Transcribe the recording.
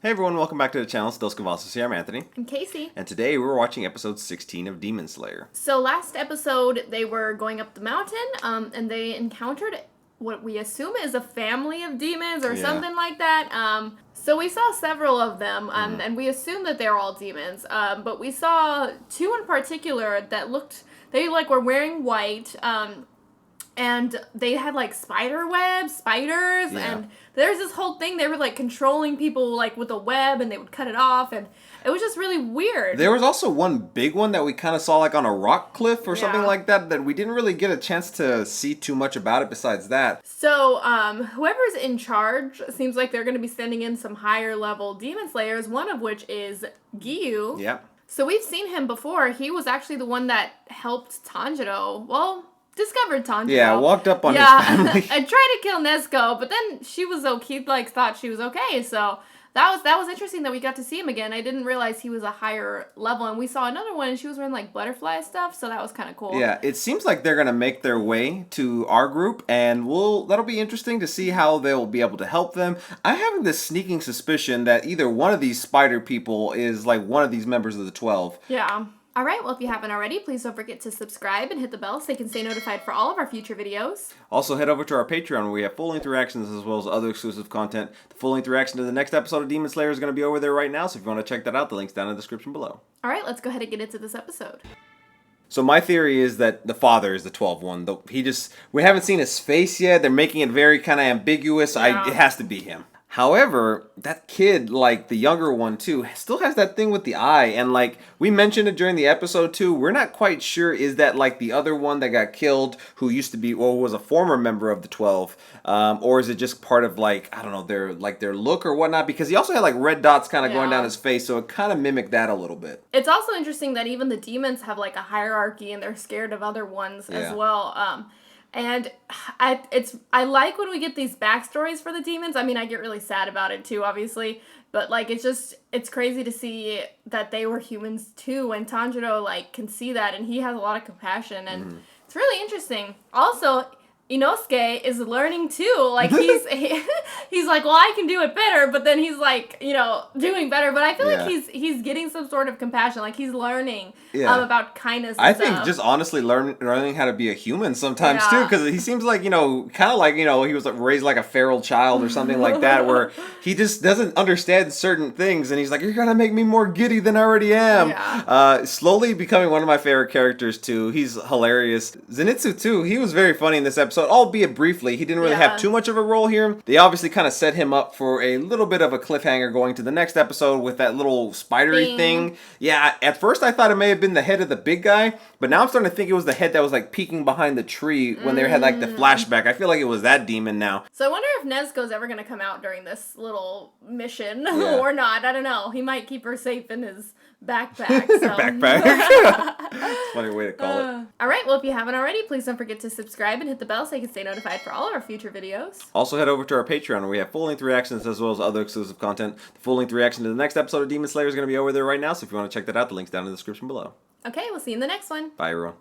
Hey everyone, welcome back to the channel. Still Cavazos here. I'm Anthony. I'm Casey. And today we're watching episode 16 of Demon Slayer. So last episode, they were going up the mountain, and they encountered what we assume is a family of demons or something like that. So we saw several of them, and we assume that they're all demons. But we saw two in particular that they were wearing white, and they had spiders, and there's this whole thing. They were controlling people with a web, and they would cut it off, and it was just really weird. There was also one big one that we kind of saw on a rock cliff or something like that we didn't really get a chance to see too much about it besides that. So whoever's in charge seems like they're going to be sending in some higher level demon slayers, one of which is Giyu. Yeah. So we've seen him before. He was actually the one that helped Tanjiro. Discovered Tanjiro. Yeah, walked up on his family. I tried to kill Nezuko, but then she was okay. Thought she was okay. So that was interesting that we got to see him again. I didn't realize he was a higher level, and we saw another one, and she was wearing butterfly stuff. So that was kind of cool. Yeah, it seems like they're gonna make their way to our group, and that'll be interesting to see how they'll be able to help them. I'm having this sneaking suspicion that either one of these spider people is one of these members of the 12. Yeah. Alright, well, if you haven't already, please don't forget to subscribe and hit the bell so you can stay notified for all of our future videos. Also, head over to our Patreon where we have full-length reactions as well as other exclusive content. The full-length reaction to the next episode of Demon Slayer is going to be over there right now, so if you want to check that out, the link's down in the description below. Alright, let's go ahead and get into this episode. So my theory is that the father is the 12th one. We haven't seen his face yet. They're making it very kind of ambiguous. Yeah. It has to be him. However, that kid, the younger one too, still has that thing with the eye. And we mentioned it during the episode too, we're not quite sure, is that the other one that got killed who used to be, or was a former member of the 12? Or is it just part of I don't know, their look or whatnot? Because he also had red dots kind of going down his face, so it kind of mimicked that a little bit. It's also interesting that even the demons have a hierarchy and they're scared of other ones as well. And I like when we get these backstories for the demons. I mean, I get really sad about it too, obviously. But it's crazy to see that they were humans too. And Tanjiro can see that, and he has a lot of compassion, and it's really interesting. Also, Inosuke is learning too. He's like, well, I can do it better, but then he's doing better. But I feel like he's getting some sort of compassion. He's learning about kindness. I think just honestly learning how to be a human sometimes too, because he seems kind of he was raised like a feral child or something like that, where he just doesn't understand certain things, and he's like, you're gonna make me more giddy than I already am. Yeah. Slowly becoming one of my favorite characters too. He's hilarious. Zenitsu too. He was very funny in this episode. Albeit briefly. He didn't really have too much of a role here. They obviously kind of set him up for a little bit of a cliffhanger going to the next episode with that little spidery thing. Yeah, at first I thought it may have been the head of the big guy, but now I'm starting to think it was the head that was peeking behind the tree when they had the flashback. I feel like it was that demon now. So I wonder if Nezuko's ever going to come out during this little mission or not. I don't know. He might keep her safe in his backpack. So. Backpack. Funny way to call it. Alright, well, if you haven't already, please don't forget to subscribe and hit the bell so you can stay notified for all of our future videos. Also, head over to our Patreon where we have full-length reactions as well as other exclusive content. The full-length reaction to the next episode of Demon Slayer is going to be over there right now, so if you want to check that out, the link's down in the description below. Okay, we'll see you in the next one. Bye, everyone.